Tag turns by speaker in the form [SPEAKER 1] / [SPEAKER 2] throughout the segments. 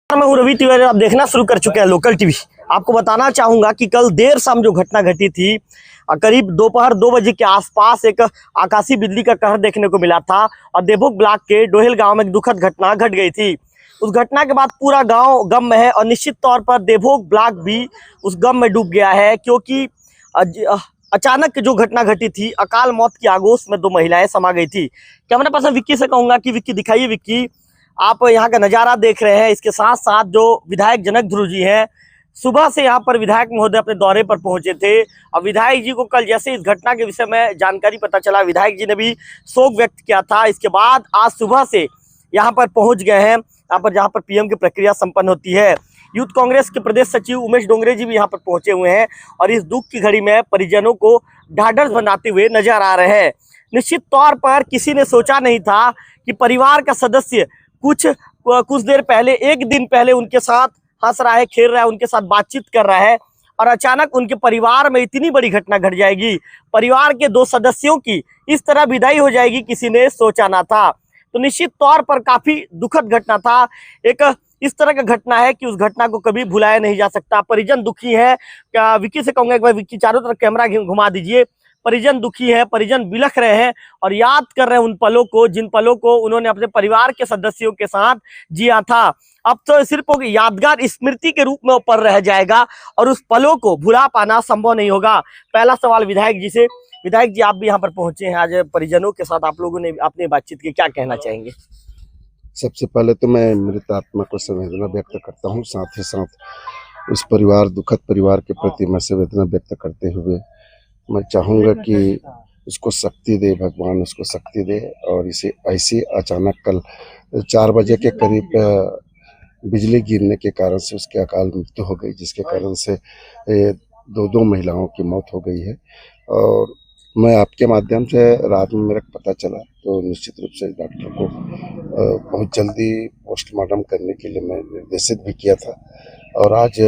[SPEAKER 1] मैं हूं रवि तिवारी, आप देखना शुरू कर चुके हैं लोकल टीवी। आपको बताना चाहूंगा कि कल देर शाम जो घटना घटी थी, करीब दोपहर 2 बजे के आसपास एक आकाशीय बिजली का कहर देखने को मिला था और देवभोग ब्लॉक के डोहेल गांव में एक दुखद घटना घट गई थी। उस घटना के बाद पूरा गांव गम में है और निश्चित तौर पर देवभोग ब्लॉक भी उस गम में डूब गया है, क्योंकि अचानक जो घटना घटी थी, अकाल मौत की आगोश में 2 महिलाएं समा गई थी। कैमरा पर्सन विक्की से कहूंगा कि विक्की दिखाइए। विक्की, आप यहाँ का नज़ारा देख रहे हैं। इसके साथ साथ जो विधायक जनक ध्रुव जी हैं, सुबह से यहाँ पर विधायक महोदय अपने दौरे पर पहुंचे थे और विधायक जी को कल जैसे इस घटना के विषय में जानकारी पता चला, विधायक जी ने भी शोक व्यक्त किया था। इसके बाद आज सुबह से यहाँ पर पहुंच गए हैं, यहाँ पर जहाँ पर पीएम की प्रक्रिया संपन्न होती है। यूथ कांग्रेस के प्रदेश सचिव उमेश डोंगरे जी भी यहाँ पर पहुंचे हुए हैं और इस दुख की घड़ी में परिजनों को ढाढ़स बनाते हुए नजर आ रहे हैं। निश्चित तौर पर किसी ने सोचा नहीं था कि परिवार का सदस्य कुछ देर पहले, एक दिन पहले उनके साथ हंस रहा है, खेल रहा है, उनके साथ बातचीत कर रहा है और अचानक उनके परिवार में इतनी बड़ी घटना घट जाएगी। परिवार के 2 सदस्यों की इस तरह विदाई हो जाएगी, किसी ने सोचा ना था। तो निश्चित तौर पर काफी दुखद घटना था। एक इस तरह का घटना है कि उस घटना को कभी भुलाया नहीं जा सकता। परिजन दुखी है। क्या विक्की से कहूंगा, एक बार विक्की चारों तरफ कैमरा घुमा दीजिए। परिजन दुखी है, परिजन बिलख रहे हैं और याद कर रहे हैं उन पलों को, जिन पलों को उन्होंने अपने परिवार के सदस्यों के साथ जिया था। अब तो सिर्फ यादगार स्मृति के रूप में ऊपर रह जाएगा और उस पलों को भुला पाना संभव नहीं होगा। पहला सवाल विधायक जी से। विधायक जी, आप भी यहाँ पर पहुंचे हैं आज परिजनों के साथ, आप लोगों ने अपनी बातचीत की, क्या कहना चाहेंगे?
[SPEAKER 2] सबसे पहले तो मैं मृत आत्मा को संवेदना व्यक्त करता हूँ, साथ ही साथ उस दुखद परिवार के प्रति मैं संवेदना व्यक्त करते हुए मैं चाहूँगा कि उसको शक्ति दे, भगवान उसको शक्ति दे। और इसे ऐसे अचानक कल 4 बजे के करीब बिजली गिरने के कारण से उसकी अकाल मृत्यु हो गई, जिसके कारण से 2 महिलाओं की मौत हो गई है। और मैं आपके माध्यम से रात में मेरा पता चला तो निश्चित रूप से डॉक्टर को बहुत जल्दी पोस्टमार्टम करने के लिए मैं निर्देशित भी किया था और आज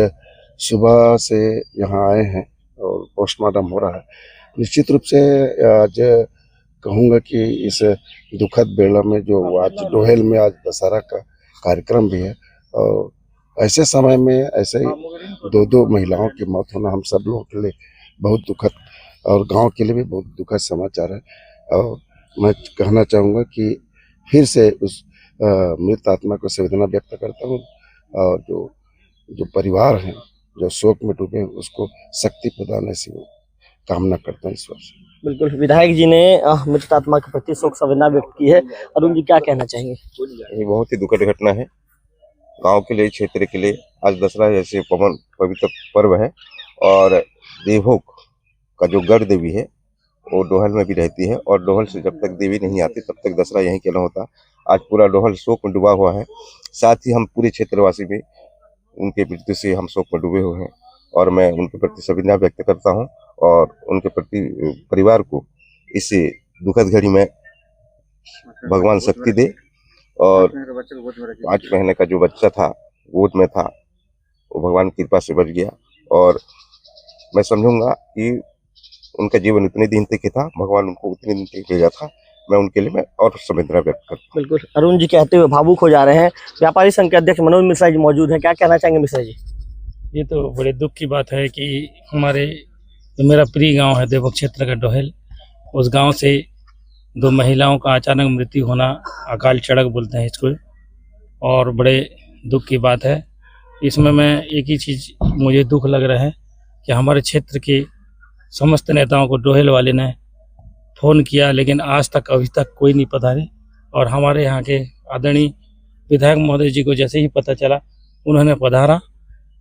[SPEAKER 2] सुबह से यहाँ आए हैं और पोस्टमार्टम हो रहा है। निश्चित रूप से आज कहूँगा कि इस दुखद बेला में जो आज डोहेल में आज दशहरा का कार्यक्रम भी है और ऐसे समय में ऐसे ही 2 महिलाओं की मौत होना हम सब लोगों के लिए बहुत दुखद और गांव के लिए भी बहुत दुखद समाचार है। और मैं कहना चाहूँगा कि फिर से उस मृत आत्मा को संवेदना व्यक्त करता हूँ और जो परिवार हैं, जो शोक में डूबे हैं, उसको शक्ति प्रदान ऐसी कामना करता हूँ ईश्वर से।
[SPEAKER 1] बिल्कुल, विधायक जी ने मृत आत्मा के प्रति शोक संवेदना व्यक्त की है। अरुण जी, क्या कहना चाहेंगे?
[SPEAKER 3] ये बहुत ही दुखद घटना है गांव के लिए, क्षेत्र के लिए। आज दशहरा जैसे पवित्र पर्व है और देवभोग का जो गढ़ देवी है वो डोहल में भी रहती है और डोहल से जब तक देवी नहीं आती तब तक दशहरा यहीं केला होता। आज पूरा डोहल शोक में डूबा हुआ है, साथ ही हम पूरे क्षेत्रवासी भी उनके मृत्यु से हम शोक में डूबे हुए हैं और मैं उनके प्रति संवेदना व्यक्त करता हूं और उनके प्रति परिवार को इस दुखद घड़ी में भगवान शक्ति दे। और 5 महीने का जो बच्चा था गोद में था, वो भगवान की कृपा से बच गया और मैं समझूंगा कि उनका जीवन उतने दिन तक ही था, भगवान उनको उतने दिन तक भेजा था। मैं उनके लिए मैं और संवेदना व्यक्त करता हूँ।
[SPEAKER 1] बिल्कुल, अरुण जी कहते हुए भावुक हो जा रहे हैं। व्यापारी संघ के अध्यक्ष मनोज मिश्रा जी मौजूद हैं, क्या कहना चाहेंगे मिश्रा जी?
[SPEAKER 4] ये तो बड़े दुख की बात है कि हमारे जो मेरा प्रिय गांव है देवभोग क्षेत्र का डोहेल, उस गांव से 2 महिलाओं का अचानक मृत्यु होना, अकाल चढ़क बोलते हैं इसको, और बड़े दुख की बात है। इसमें मैं एक ही चीज़ मुझे दुख लग रहा है कि हमारे क्षेत्र के समस्त नेताओं को डोहेल वाले ने फ़ोन किया, लेकिन आज तक अभी तक कोई नहीं पधारे। और हमारे यहाँ के आदरणीय विधायक महोदय जी को जैसे ही पता चला उन्होंने पधारा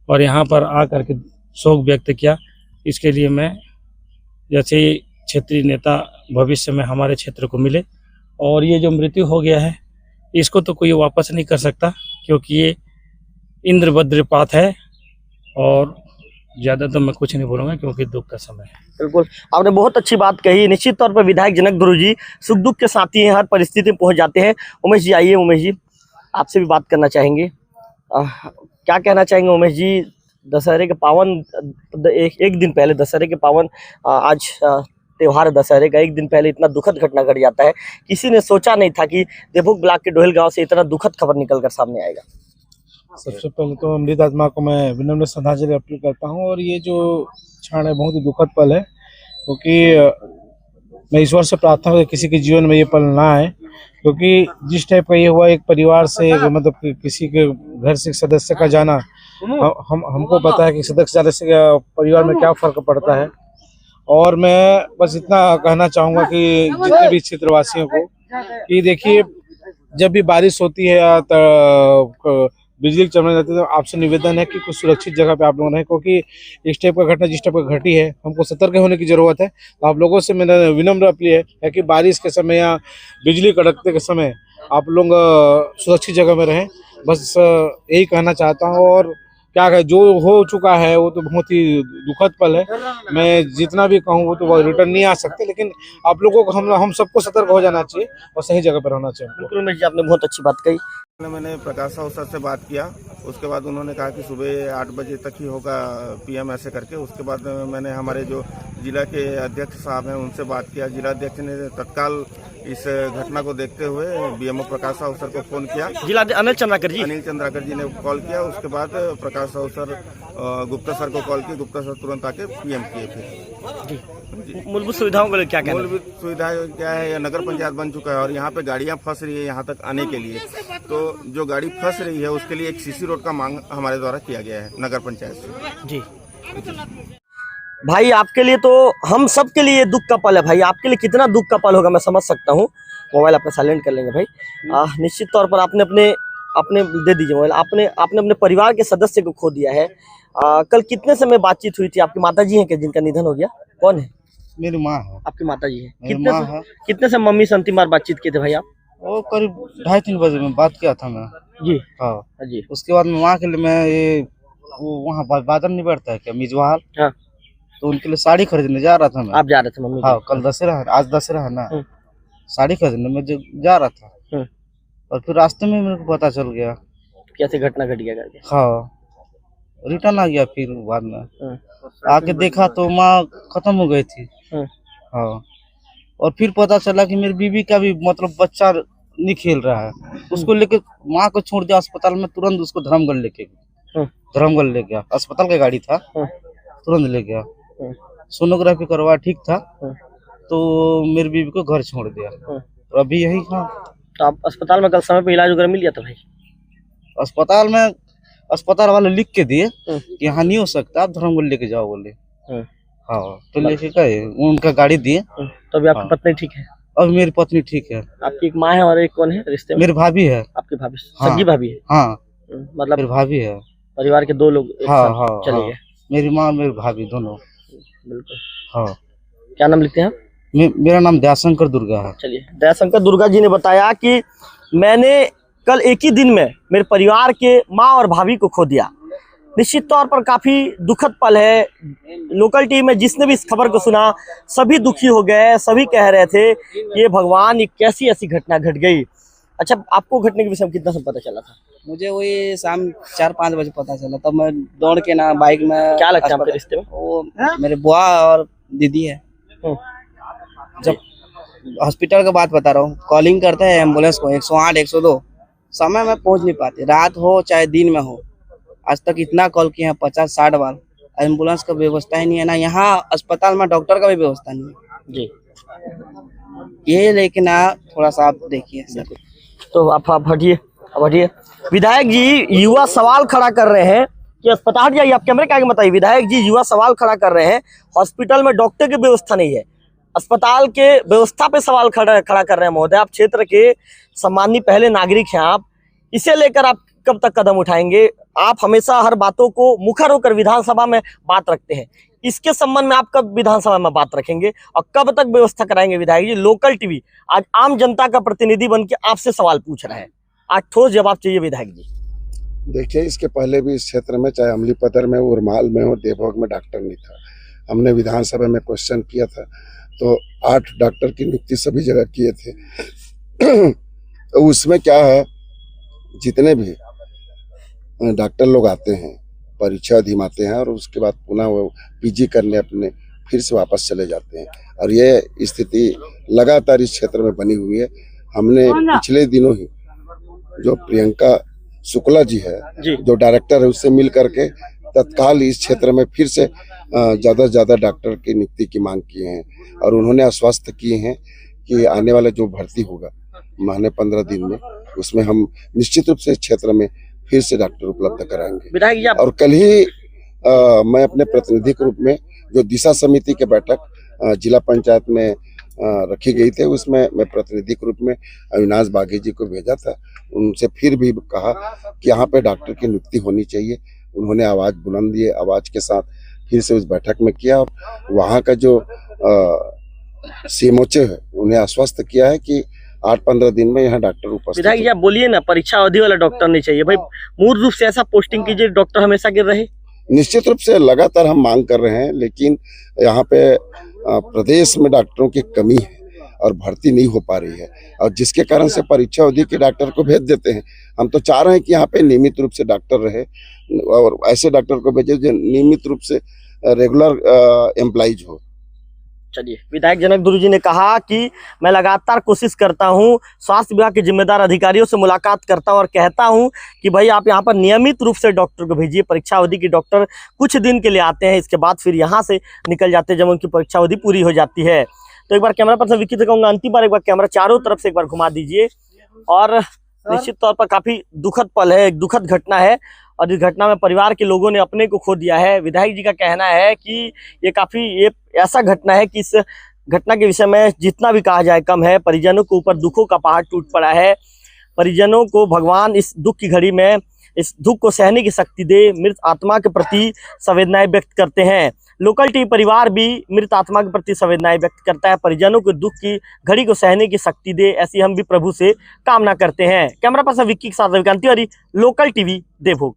[SPEAKER 4] और यहाँ पर आकर के शोक व्यक्त किया। इसके लिए मैं जैसे क्षेत्रीय नेता भविष्य में हमारे क्षेत्र को मिले और ये जो मृत्यु हो गया है इसको तो कोई वापस नहीं कर सकता, क्योंकि ये इंद्र वज्रपात है और ज़्यादा तो मैं कुछ नहीं बोलूँगा क्योंकि दुख का समय है।
[SPEAKER 1] बिल्कुल, आपने बहुत अच्छी बात कही। निश्चित तौर पर विधायक जनक ध्रुव जी सुख दुख के साथी हैं, हर परिस्थिति में पहुंच जाते हैं। उमेश जी आइए। उमेश जी, आपसे भी बात करना चाहेंगे। क्या कहना चाहेंगे उमेश जी? दशहरे के पावन एक दिन पहले, दशहरे के पावन आज त्योहार दशहरे का एक दिन पहले इतना दुखद घटना घट जाता है। किसी ने सोचा नहीं था कि देवभोग ब्लॉक के डोहेल गांव से इतना दुखद खबर निकलकर सामने आएगा।
[SPEAKER 5] सबसे पहले तो मृत आत्मा को मैं विनम्र श्रद्धांजलि अर्पित करता हूँ। और ये जो क्षण है बहुत ही दुखद पल है, क्योंकि मैं ईश्वर से प्रार्थना करता किसी के जीवन में ये पल ना आए, क्योंकि जिस टाइप का ये हुआ एक परिवार से, मतलब किसी के घर से सदस्य का जाना, हमको पता है कि सदस्य जाने से परिवार में क्या फर्क पड़ता है। और मैं बस इतना कहना चाहूँगा कि जितने भी क्षेत्रवासियों को कि देखिए, जब भी बारिश होती है या बिजली चमकने जाती है, तो आपसे निवेदन है कि कुछ सुरक्षित जगह पे आप लोग रहें, क्योंकि इस टाइप का घटना जिस टाइप का घटी है हमको सतर्क होने की जरूरत है। तो आप लोगों से मेरा विनम्र अपील है कि बारिश के समय या बिजली कड़कते के समय आप लोग सुरक्षित जगह में रहें। बस यही कहना चाहता हूँ। और क्या कहें, जो हो चुका है वो तो बहुत ही दुखद पल है। मैं जितना भी कहूँ वो तो रिटर्न नहीं आ सकते, लेकिन आप लोगों को हम सबको सतर्क हो जाना चाहिए और सही जगह पर रहना चाहिए।
[SPEAKER 1] बिल्कुल उमेश जी, आपने बहुत अच्छी बात कही।
[SPEAKER 3] मैंने प्रकाश साहू सर से बात किया, उसके बाद उन्होंने कहा कि सुबह 8 बजे तक ही होगा पीएम ऐसे करके। उसके बाद मैंने हमारे जो जिला के अध्यक्ष साहब हैं उनसे बात किया। जिला अध्यक्ष ने तत्काल इस घटना को देखते हुए बीएमओ प्रकाश साहू सर को फोन किया।
[SPEAKER 1] जिला अनिल चंद्राकर जी
[SPEAKER 3] ने कॉल किया। उसके बाद प्रकाश साहू सर गुप्ता सर को कॉल किया। गुप्ता सर तुरंत आके पीएम किए थे।
[SPEAKER 1] मूलभूत सुविधाओं को क्या कहना है?
[SPEAKER 3] मूलभूत सुविधाएं क्या है, नगर पंचायत बन चुका है और यहाँ पे गाड़ियाँ फंस रही है यहाँ तक आने के लिए। तो जो गाड़ी फंस रही है उसके लिए एक सीसी रोड का मांग हमारे द्वारा किया गया है नगर पंचायत से।
[SPEAKER 1] जी भाई, आपके लिए तो हम सब के लिए दुख का पल है भाई। आपके लिए कितना दुख का पल होगा मैं समझ सकता हूँ। मोबाइल अपना साइलेंट कर लेंगे भाई। निश्चित तौर पर आपने अपने दे दीजिए मोबाइल। आपने अपने परिवार के सदस्य को खो दिया है। कल कितने समय बातचीत हुई थी? आपकी माता जी हैं क्या जिनका निधन हो गया? कौन है?
[SPEAKER 5] मेरी माँ है।
[SPEAKER 1] आपकी माता जी है?
[SPEAKER 5] है।
[SPEAKER 1] कितने से मम्मी से अंतिम बार बातचीत किए थे भाई आप?
[SPEAKER 5] वो करीब 2:30-3 बजे में बात किया था मैं।
[SPEAKER 1] जी
[SPEAKER 5] हाँ
[SPEAKER 1] जी।
[SPEAKER 5] उसके बाद मैं वहाँ के लिए मैं ये वहाँ बाजार नहीं बैठता है क्या, मिजवाल?
[SPEAKER 1] हाँ।
[SPEAKER 5] तो उनके लिए साड़ी खरीदने जा रहा था मैं।
[SPEAKER 1] आप जा रहे थे मम्मी?
[SPEAKER 5] हाँ, कल दशहरा है, आज दशहरा है ना। साड़ी खरीदने में जा रहा था और फिर रास्ते में मेरे को पता चल गया
[SPEAKER 1] कैसे घटना घट गया करके।
[SPEAKER 5] हाँ, रिटर्न आ गया। फिर बाद में आके देखा तो माँ खत्म हो गई थी। हाँ, और फिर पता चला कि मेरी बीवी का भी मतलब बच्चा नहीं खेल रहा है। उसको लेके माँ को छोड़ दिया अस्पताल में। तुरंत उसको धर्मगढ़ ले गया। अस्पताल का गाड़ी था, तुरंत ले गया। सोनोग्राफी करवा, ठीक था, तो मेरी बीवी को घर छोड़ दिया। तो अभी यही था।
[SPEAKER 1] तो आप अस्पताल में कल समय पे इलाज वगैरह मिल गया था भाई?
[SPEAKER 5] अस्पताल वाले लिख के दिए कि यहाँ नहीं हो सकता, आप धर्मगढ़ लेके जाओ बोले। हाँ, तो लेके गए, उनका गाड़ी दिए।
[SPEAKER 1] तो अभी आपकी पत्नी ठीक है?
[SPEAKER 5] अब मेरी पत्नी ठीक है।
[SPEAKER 1] आपकी एक माँ है और एक कौन है रिश्ते में?
[SPEAKER 5] मेरी भाभी है।
[SPEAKER 1] आपकी भाभी? सगी भाभी है?
[SPEAKER 5] हाँ,
[SPEAKER 1] मतलब
[SPEAKER 5] मेरी भाभी है।
[SPEAKER 1] परिवार के 2 लोग एक साथ चले गए?
[SPEAKER 5] मेरी माँ मेरी भाभी दोनों।
[SPEAKER 1] बिल्कुल।
[SPEAKER 5] हाँ।
[SPEAKER 1] क्या नाम लिखते हैं आप?
[SPEAKER 5] मेरा नाम दयाशंकर दुर्गा है।
[SPEAKER 1] चलिए, दयाशंकर दुर्गा जी ने बताया कि मैंने कल एक ही दिन में मेरे परिवार के माँ और भाभी को खो दिया। निश्चित तौर पर काफी दुखद पल है। लोकल टीवी में जिसने भी इस खबर को सुना सभी दुखी हो गए। सभी कह रहे थे ये भगवान, ये कैसी ऐसी घटना घट गई। अच्छा, आपको घटने के विषय में कितना समय पता चला था?
[SPEAKER 6] मुझे वही शाम 4-5 बजे पता चला। तब मैं दौड़ के ना बाइक में।
[SPEAKER 1] क्या लगता है आपके रिश्ते में?
[SPEAKER 6] वो मेरे बुआ और दीदी है। जब हॉस्पिटल का बात बता रहा हूँ, कॉलिंग करते हैं एम्बुलेंस को 108 102, समय में पहुंच नहीं पाते। रात हो चाहे दिन में हो, आज तक इतना कॉल किए हैं 50-60 बार। एम्बुलेंस का व्यवस्था ही नहीं है ना, यहाँ अस्पताल में डॉक्टर का भी व्यवस्था नहीं है
[SPEAKER 1] जी।
[SPEAKER 6] ये लेकिन थोड़ा सा आप देखिए सर।
[SPEAKER 1] तो आप हटिए, अब हटिए। विधायक जी युवा सवाल खड़ा कर रहे हैं कि अस्पताल जाइए। आप कैमरे के आगे बताइए। विधायक जी युवा सवाल खड़ा कर रहे हैं, हॉस्पिटल में डॉक्टर की व्यवस्था नहीं है, अस्पताल के व्यवस्था पे सवाल खड़ा कर रहे हैं। महोदय, आप क्षेत्र के सम्माननीय पहले नागरिक हैं। आप इसे लेकर आप कब तक कदम उठाएंगे? आप हमेशा हर बातों को मुखर होकर विधानसभा में बात रखते हैं। इसके संबंध में आप कब विधानसभा में बात रखेंगे और कब तक व्यवस्था कराएंगे? विधायक जी, लोकल टीवी आज आम जनता का प्रतिनिधि बन के आपसे सवाल पूछ रहा है। आज ठोस जवाब चाहिए विधायक जी।
[SPEAKER 2] देखिए, इसके पहले भी इस क्षेत्र में चाहे अमलीपदर में, उरमाल में हो, देवभोग में डॉक्टर नहीं था। हमने विधानसभा में क्वेश्चन किया था तो 8 डॉक्टर की नियुक्ति सभी जगह किए थे। तो उसमें क्या है, जितने भी डॉक्टर लोग आते हैं परीक्षा अधिमाते हैं और उसके बाद पुनः वो पीजी करने अपने फिर से वापस चले जाते हैं। और ये स्थिति लगातार इस क्षेत्र में बनी हुई है। हमने पिछले दिनों ही जो प्रियंका शुक्ला जी है,
[SPEAKER 1] जी
[SPEAKER 2] जो डायरेक्टर है, उससे मिल करके तत्काल इस क्षेत्र में फिर से ज़्यादा से ज़्यादा डॉक्टर की नियुक्ति की मांग किए हैं और उन्होंने आश्वस्त किए हैं कि आने वाला जो भर्ती होगा महीने 15 दिन में, उसमें हम निश्चित रूप से इस क्षेत्र में फिर से डॉक्टर उपलब्ध कराएंगे।
[SPEAKER 1] विधायक जी आप
[SPEAKER 2] और कल ही मैं अपने प्रतिनिधि के रूप में जो दिशा समिति के बैठक जिला पंचायत में रखी गई थी, उसमें मैं प्रतिनिधि के रूप में अविनाश बाघी जी को भेजा था। उनसे फिर भी कहा कि यहाँ पे डॉक्टर की नियुक्ति होनी चाहिए। उन्होंने आवाज़ बुलंद दिए, आवाज़ के साथ फिर से उस बैठक में किया और वहाँ का जो सीएमओचे है उन्हें आश्वस्त किया है कि 8-15 दिन में यहाँ डॉक्टर उपस्थित
[SPEAKER 1] विधायक जी आप बोलिए ना, परीक्षा अवधि वाला डॉक्टर नहीं चाहिए भाई, मूल रूप से ऐसा पोस्टिंग कीजिए डॉक्टर हमेशा गिर रहे।
[SPEAKER 2] निश्चित रूप से लगातार हम मांग कर रहे हैं, लेकिन यहाँ पे प्रदेश में डॉक्टरों की कमी है और भर्ती नहीं हो पा रही है और जिसके कारण से परीक्षा अवधि के डॉक्टर को भेज देते हैं। हम तो चाह रहे हैं कि यहाँ पे नियमित रूप से डॉक्टर रहे और ऐसे डॉक्टर को भेजे जो नियमित रूप से रेगुलर एम्प्लॉइज हो।
[SPEAKER 1] चलिए, विधायक जनक दुरू जी ने कहा कि मैं लगातार कोशिश करता हूं, स्वास्थ्य विभाग के जिम्मेदार अधिकारियों से मुलाकात करता हूं और कहता हूं कि भाई आप यहां पर नियमित रूप से डॉक्टर को भेजिए। परीक्षा अवधि के डॉक्टर कुछ दिन के लिए आते हैं, इसके बाद फिर यहां से निकल जाते हैं जब उनकी परीक्षा अवधि पूरी हो जाती है। तो एक बार कैमरा पर्सन विक्की से कहूँगा, अंतिम बार एक बार कैमरा चारों तरफ से एक बार घुमा दीजिए। और निश्चित तौर पर काफी दुखद पल है, एक दुखद घटना है और इस घटना में परिवार के लोगों ने अपने को खो दिया है। विधायक जी का कहना है कि ये ऐसा घटना है कि इस घटना के विषय में जितना भी कहा जाए कम है। परिजनों के ऊपर दुखों का पहाड़ टूट पड़ा है। परिजनों को भगवान इस दुख की घड़ी में इस दुख को सहने की शक्ति दे। मृत आत्मा के प्रति संवेदनाएं व्यक्त करते हैं। लोकल टीवी परिवार भी मृत आत्मा के प्रति संवेदनाएं व्यक्त करता है। परिजनों को दुख की घड़ी को सहने की शक्ति दे, ऐसी हम भी प्रभु से कामना करते हैं। कैमरा पर्सन विक्की के साथ रविकांत तिवारी, लोकल टीवी, देवभोग।